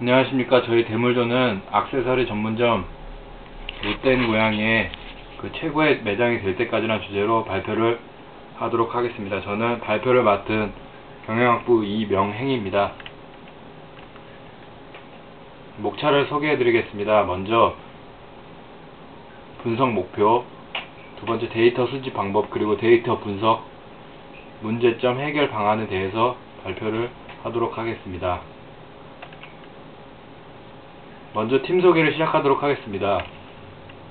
안녕하십니까. 저희 대물조는 액세서리 전문점 못된 고양이의 그 최고의 매장이 될 때까지라는 주제로 발표를 하도록 하겠습니다. 저는 발표를 맡은 경영학부 이명행입니다. 목차를 소개해 드리겠습니다. 먼저 분석 목표, 두 번째 데이터 수집 방법, 그리고 데이터 분석, 문제점 해결 방안에 대해서 발표를 하도록 하겠습니다. 먼저 팀 소개를 시작하도록 하겠습니다.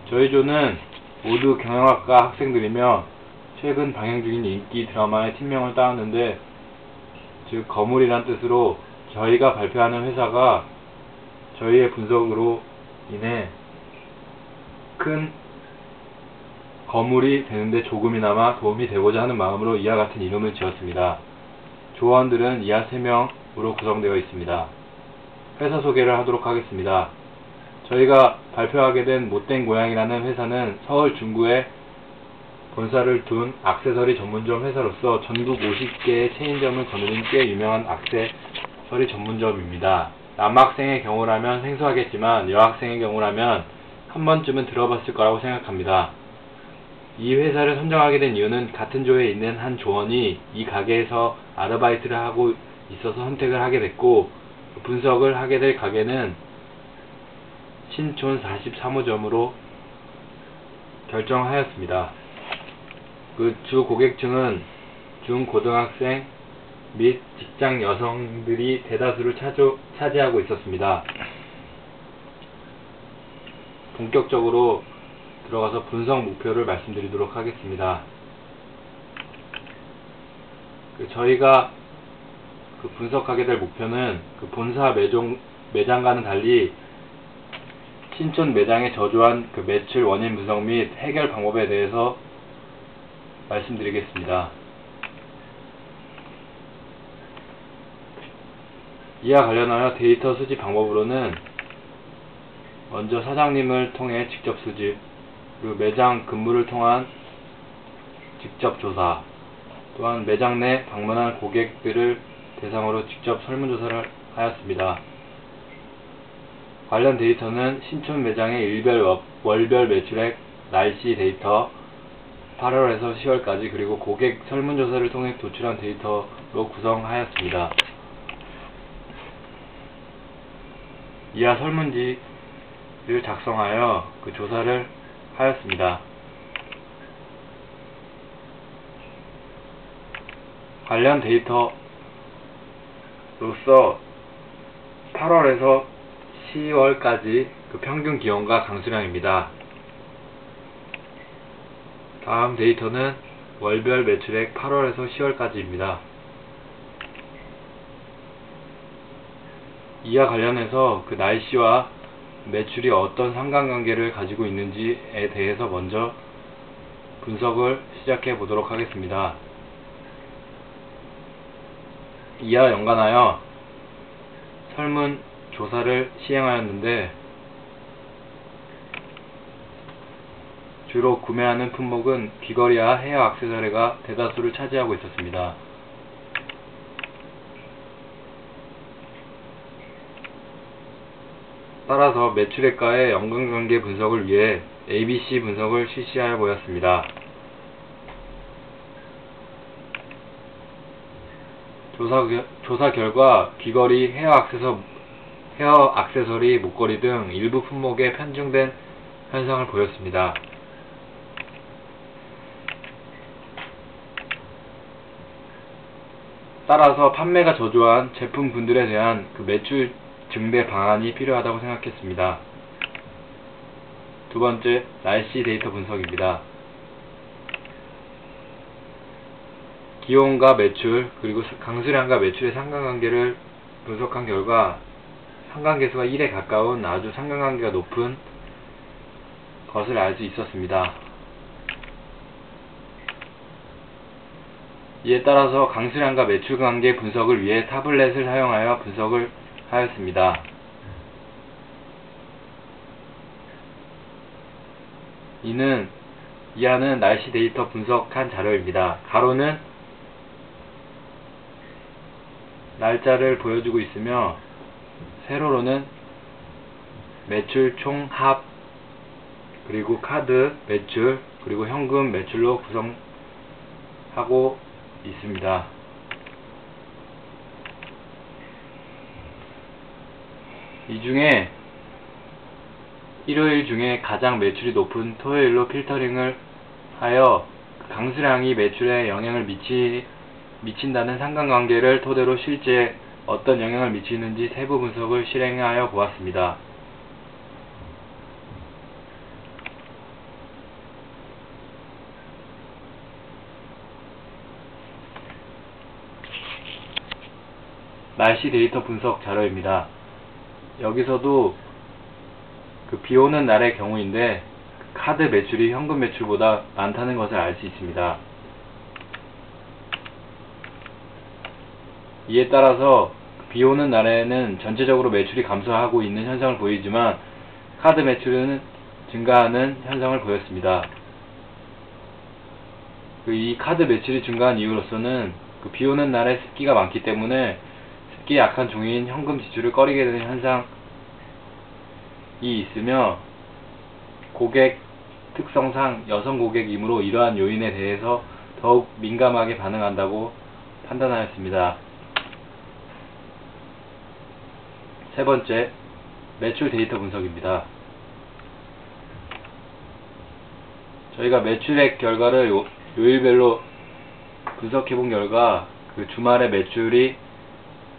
저희 조는 모두 경영학과 학생들이며 최근 방영 중인 인기 드라마의 팀명을 따왔는데, 즉 거물이란 뜻으로 저희가 발표하는 회사가 저희의 분석으로 인해 큰 거물이 되는데 조금이나마 도움이 되고자 하는 마음으로 이와 같은 이름을 지었습니다. 조원들은 이하 3명으로 구성되어 있습니다. 회사 소개를 하도록 하겠습니다. 저희가 발표하게 된 못된 고양이라는 회사는 서울 중구에 본사를 둔 액세서리 전문점 회사로서 전국 50개의 체인점을 거느린 꽤 유명한 액세서리 전문점입니다. 남학생의 경우라면 생소하겠지만 여학생의 경우라면 한 번쯤은 들어봤을 거라고 생각합니다. 이 회사를 선정하게 된 이유는 같은 조에 있는 한 조원이 이 가게에서 아르바이트를 하고 있어서 선택을 하게 됐고, 분석을 하게 될 가게는 신촌 43호점으로 결정하였습니다. 그 주 고객층은 중고등학생 및 직장 여성들이 대다수를 차지하고 있었습니다. 본격적으로 들어가서 분석 목표를 말씀드리도록 하겠습니다. 저희가 분석하게 될 목표는 본사 매장과는 달리 신촌 매장에 저조한 매출 원인 분석 및 해결 방법에 대해서 말씀드리겠습니다. 이와 관련하여 데이터 수집 방법으로는 먼저 사장님을 통해 직접 수집, 그리고 매장 근무를 통한 직접 조사, 또한 매장 내 방문한 고객들을 대상으로 직접 설문조사를 하였습니다. 관련 데이터는 신촌 매장의 일별 월별 매출액, 날씨 데이터, 8월에서 10월까지, 그리고 고객 설문조사를 통해 도출한 데이터로 구성하였습니다. 이하 설문지를 작성하여 조사를 하였습니다. 관련 데이터로서 8월에서 10월까지 평균 기온과 강수량입니다. 다음 데이터는 월별 매출액 8월에서 10월까지입니다. 이와 관련해서 날씨와 매출이 어떤 상관관계를 가지고 있는지에 대해서 먼저 분석을 시작해 보도록 하겠습니다. 이와 연관하여 설문 조사를 시행하였는데, 주로 구매하는 품목은 귀걸이와 헤어 액세서리가 대다수를 차지하고 있었습니다. 따라서 매출액과의 연관관계 분석을 위해 ABC 분석을 실시하여 보였습니다. 조사 결과 귀걸이, 헤어 액세서리, 목걸이 등 일부 품목에 편중된 현상을 보였습니다. 따라서 판매가 저조한 제품군들에 대한 매출 증대 방안이 필요하다고 생각했습니다. 두 번째, 날씨 데이터 분석입니다. 기온과 매출, 그리고 강수량과 매출의 상관관계를 분석한 결과 상관계수가 1에 가까운 아주 상관관계가 높은 것을 알 수 있었습니다. 이에 따라서 강수량과 매출 관계 분석을 위해 타블렛을 사용하여 분석을 하였습니다. 이하는 날씨 데이터 분석한 자료입니다. 가로는 날짜를 보여주고 있으며 세로로는 매출 총 합, 그리고 카드 매출, 그리고 현금 매출로 구성하고 있습니다. 이 중에 일요일 중에 가장 매출이 높은 토요일로 필터링을 하여 강수량이 매출에 영향을 미친다는 상관관계를 토대로 실제 어떤 영향을 미치는지 세부 분석을 실행하여 보았습니다. 날씨 데이터 분석 자료입니다. 여기서도 그 비오는 날의 경우인데 카드 매출이 현금 매출보다 많다는 것을 알 수 있습니다. 이에 따라서 비오는 날에는 전체적으로 매출이 감소하고 있는 현상을 보이지만 카드 매출은 증가하는 현상을 보였습니다. 이 카드 매출이 증가한 이유로서는 그 비오는 날에 습기가 많기 때문에 습기에 약한 종이인 현금 지출을 꺼리게 되는 현상이 있으며, 고객 특성상 여성 고객이므로 이러한 요인에 대해서 더욱 민감하게 반응한다고 판단하였습니다. 세 번째, 매출 데이터 분석입니다. 저희가 매출액 결과를 요일별로 분석해본 결과 그 주말에 매출이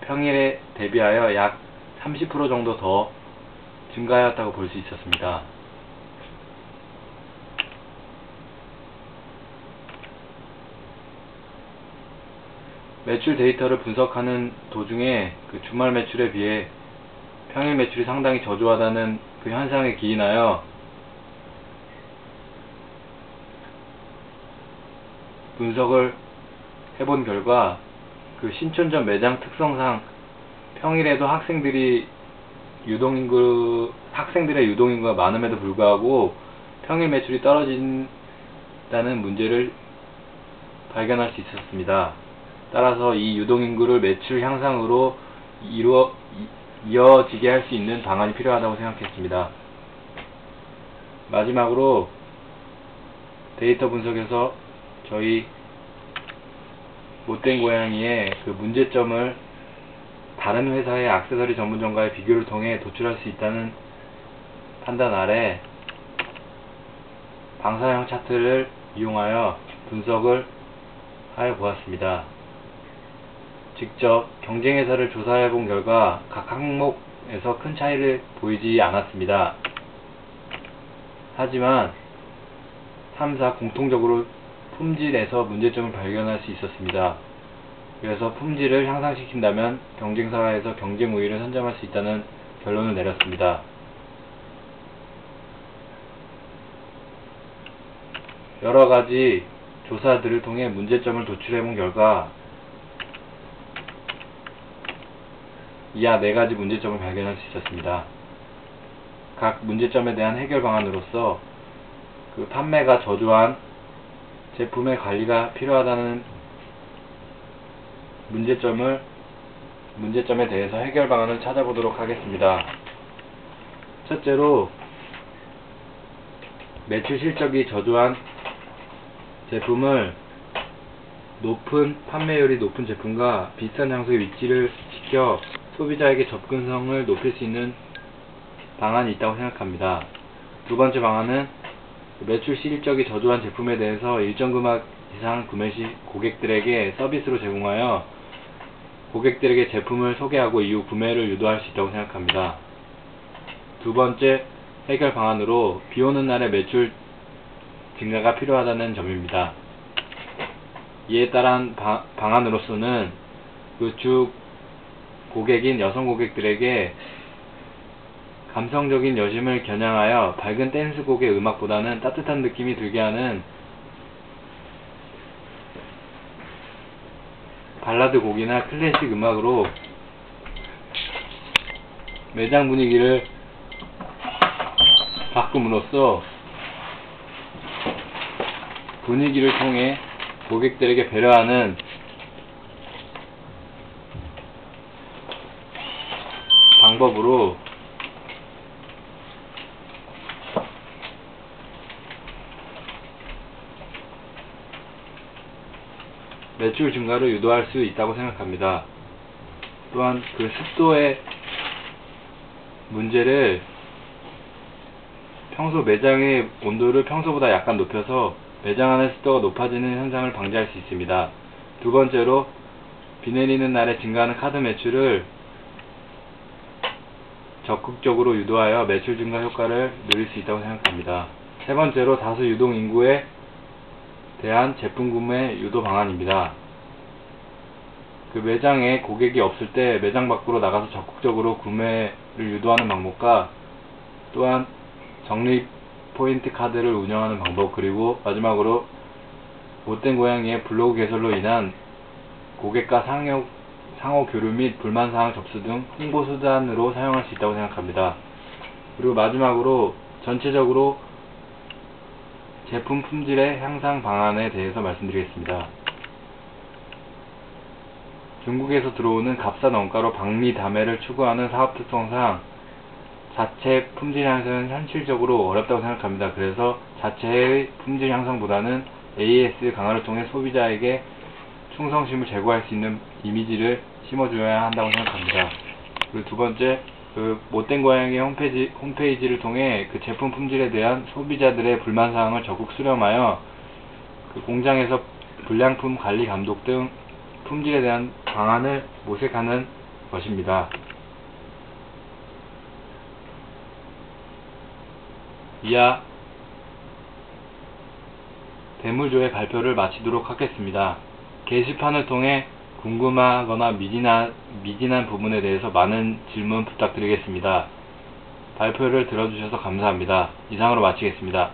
평일에 대비하여 약 30% 정도 더 증가하였다고 볼 수 있었습니다. 매출 데이터를 분석하는 도중에 그 주말 매출에 비해 평일 매출이 상당히 저조하다는 그 현상에 기인하여 분석을 해본 결과 그 신촌점 매장 특성상 평일에도 학생들의 유동인구가 많음에도 불구하고 평일 매출이 떨어진다는 문제를 발견할 수 있었습니다. 따라서 이 유동인구를 매출 향상으로 이어지게 할 수 있는 방안이 필요하다고 생각했습니다. 마지막으로 데이터 분석에서 저희 못된 고양이의 그 문제점을 다른 회사의 액세서리 전문점과의 비교를 통해 도출할 수 있다는 판단 아래 방사형 차트를 이용하여 분석을 하여 보았습니다. 직접 경쟁회사를 조사해 본 결과 각 항목에서 큰 차이를 보이지 않았습니다. 하지만 3사 공통적으로 품질에서 문제점을 발견할 수 있었습니다. 그래서 품질을 향상시킨다면 경쟁사에서 경쟁 우위를 선점할 수 있다는 결론을 내렸습니다. 여러가지 조사들을 통해 문제점을 도출해본 결과 이하 4가지 문제점을 발견할 수 있었습니다. 각 문제점에 대한 해결 방안으로서 그 판매가 저조한 제품의 관리가 필요하다는 문제점에 대해서 해결 방안을 찾아보도록 하겠습니다. 첫째로, 매출 실적이 저조한 제품을 높은 판매율이 높은 제품과 비슷한 장소에 위치를 시켜 소비자에게 접근성을 높일 수 있는 방안이 있다고 생각합니다. 두 번째 방안은 매출 실적이 저조한 제품에 대해서 일정 금액 이상 구매 시 고객들에게 서비스로 제공하여 고객들에게 제품을 소개하고 이후 구매를 유도할 수 있다고 생각합니다. 두 번째 해결 방안으로 비오는 날에 매출 증가가 필요하다는 점입니다. 이에 따른 방안으로서는 그 주 고객인 여성 고객들에게 감성적인 여심을 겨냥하여 밝은 댄스곡의 음악보다는 따뜻한 느낌이 들게 하는 발라드 곡이나 클래식 음악으로 매장 분위기를 바꿈으로써 분위기를 통해 고객들에게 배려하는 방법으로 매출 증가를 유도할 수 있다고 생각합니다. 또한 그 습도의 문제를 평소 매장의 온도를 평소보다 약간 높여서 매장 안의 습도가 높아지는 현상을 방지할 수 있습니다. 두 번째로 비 내리는 날에 증가하는 카드 매출을 적극적으로 유도하여 매출 증가 효과를 누릴 수 있다고 생각합니다. 세 번째로 다수 유동 인구에 대한 제품 구매 유도 방안입니다. 그 매장에 고객이 없을 때 매장 밖으로 나가서 적극적으로 구매를 유도하는 방법과 또한 적립 포인트 카드를 운영하는 방법, 그리고 마지막으로 못된 고양이의 블로그 개설로 인한 고객과 상호 교류 및 불만사항 접수 등 홍보 수단으로 사용할 수 있다고 생각합니다. 그리고 마지막으로 전체적으로 제품 품질의 향상 방안에 대해서 말씀드리겠습니다. 중국에서 들어오는 값싼 원가로 박리 다매를 추구하는 사업 특성상 자체 품질 향상은 현실적으로 어렵다고 생각합니다. 그래서 자체의 품질 향상보다는 AS 강화를 통해 소비자에게 충성심을 제고할 수 있는 이미지를 심어줘야 한다고 생각합니다. 그리고 두 번째, 그 못된 고양이 홈페이지를 통해 그 제품 품질에 대한 소비자들의 불만사항을 적극 수렴하여 그 공장에서 불량품 관리 감독 등 품질에 대한 방안을 모색하는 것입니다. 이하 대물조회 발표를 마치도록 하겠습니다. 게시판을 통해 궁금하거나 미진한 부분에 대해서 많은 질문 부탁드리겠습니다. 발표를 들어주셔서 감사합니다. 이상으로 마치겠습니다.